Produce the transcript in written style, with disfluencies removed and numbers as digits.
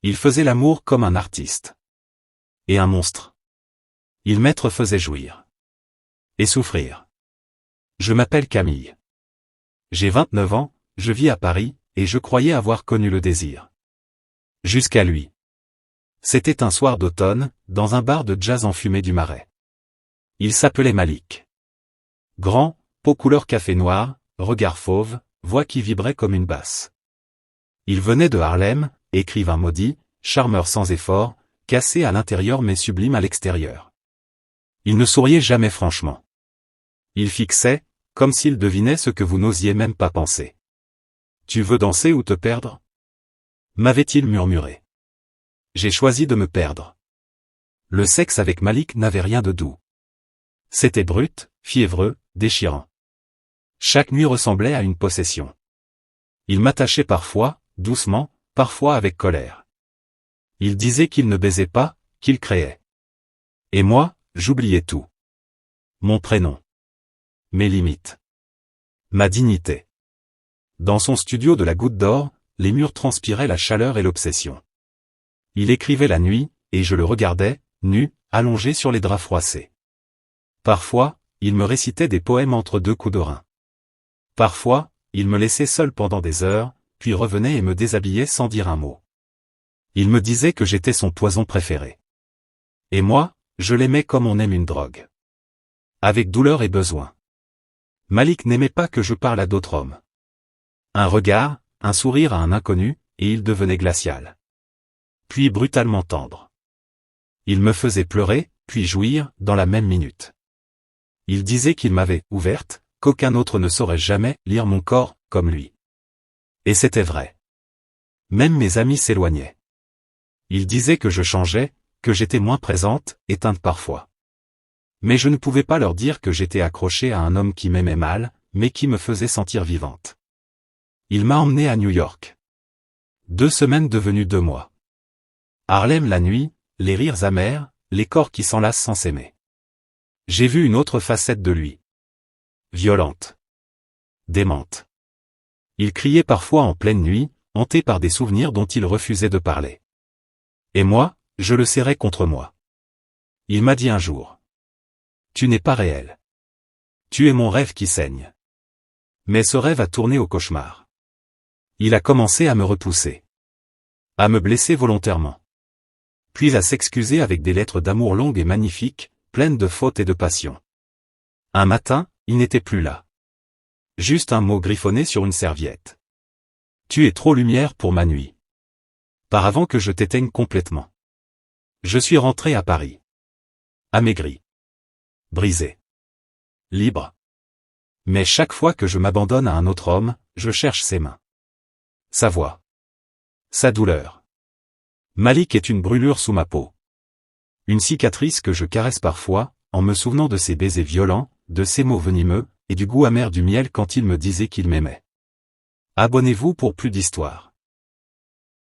Il faisait l'amour comme un artiste. Et un monstre. Il m'être faisait jouir. Et souffrir. Je m'appelle Camille. J'ai 29 ans, je vis à Paris, et je croyais avoir connu le désir. Jusqu'à lui. C'était un soir d'automne, dans un bar de jazz enfumé du Marais. Il s'appelait Malik. Grand, peau couleur café noir, regard fauve, voix qui vibrait comme une basse. Il venait de Harlem, écrivain maudit, charmeur sans effort, cassé à l'intérieur mais sublime à l'extérieur. Il ne souriait jamais franchement. Il fixait, comme s'il devinait ce que vous n'osiez même pas penser. Tu veux danser ou te perdre? M'avait-il murmuré. J'ai choisi de me perdre. Le sexe avec Malik n'avait rien de doux. C'était brut, fiévreux, déchirant. Chaque nuit ressemblait à une possession. Il m'attachait parfois, doucement, parfois avec colère. Il disait qu'il ne baisait pas, qu'il créait. Et moi, j'oubliais tout. Mon prénom. Mes limites. Ma dignité. Dans son studio de la Goutte d'Or, les murs transpiraient la chaleur et l'obsession. Il écrivait la nuit, et je le regardais, nu, allongé sur les draps froissés. Parfois, il me récitait des poèmes entre deux coups de rein. Parfois, il me laissait seul pendant des heures, puis revenait et me déshabillait sans dire un mot. Il me disait que j'étais son poison préféré. Et moi, je l'aimais comme on aime une drogue. Avec douleur et besoin. Malik n'aimait pas que je parle à d'autres hommes. Un regard, un sourire à un inconnu, et il devenait glacial. Puis brutalement tendre. Il me faisait pleurer, puis jouir, dans la même minute. Il disait qu'il m'avait ouverte, qu'aucun autre ne saurait jamais lire mon corps, comme lui. Et c'était vrai. Même mes amis s'éloignaient. Il disait que je changeais, que j'étais moins présente, éteinte parfois. Mais je ne pouvais pas leur dire que j'étais accrochée à un homme qui m'aimait mal, mais qui me faisait sentir vivante. Il m'a emmenée à New York. 2 semaines devenues 2 mois. Harlem la nuit, les rires amers, les corps qui s'enlacent sans s'aimer. J'ai vu une autre facette de lui. Violente. Démente. Il criait parfois en pleine nuit, hanté par des souvenirs dont il refusait de parler. Et moi, je le serrais contre moi. Il m'a dit un jour. Tu n'es pas réel. Tu es mon rêve qui saigne. Mais ce rêve a tourné au cauchemar. Il a commencé à me repousser. À me blesser volontairement. Puis à s'excuser avec des lettres d'amour longues et magnifiques, pleines de fautes et de passion. Un matin, il n'était plus là. Juste un mot griffonné sur une serviette. Tu es trop lumière pour ma nuit. Par avant que je t'éteigne complètement. Je suis rentré à Paris. Amaigri. Brisé. Libre. Mais chaque fois que je m'abandonne à un autre homme, je cherche ses mains. Sa voix. Sa douleur. Malik est une brûlure sous ma peau. Une cicatrice que je caresse parfois, en me souvenant de ses baisers violents, de ses mots venimeux, et du goût amer du miel quand il me disait qu'il m'aimait. Abonnez-vous pour plus d'histoires.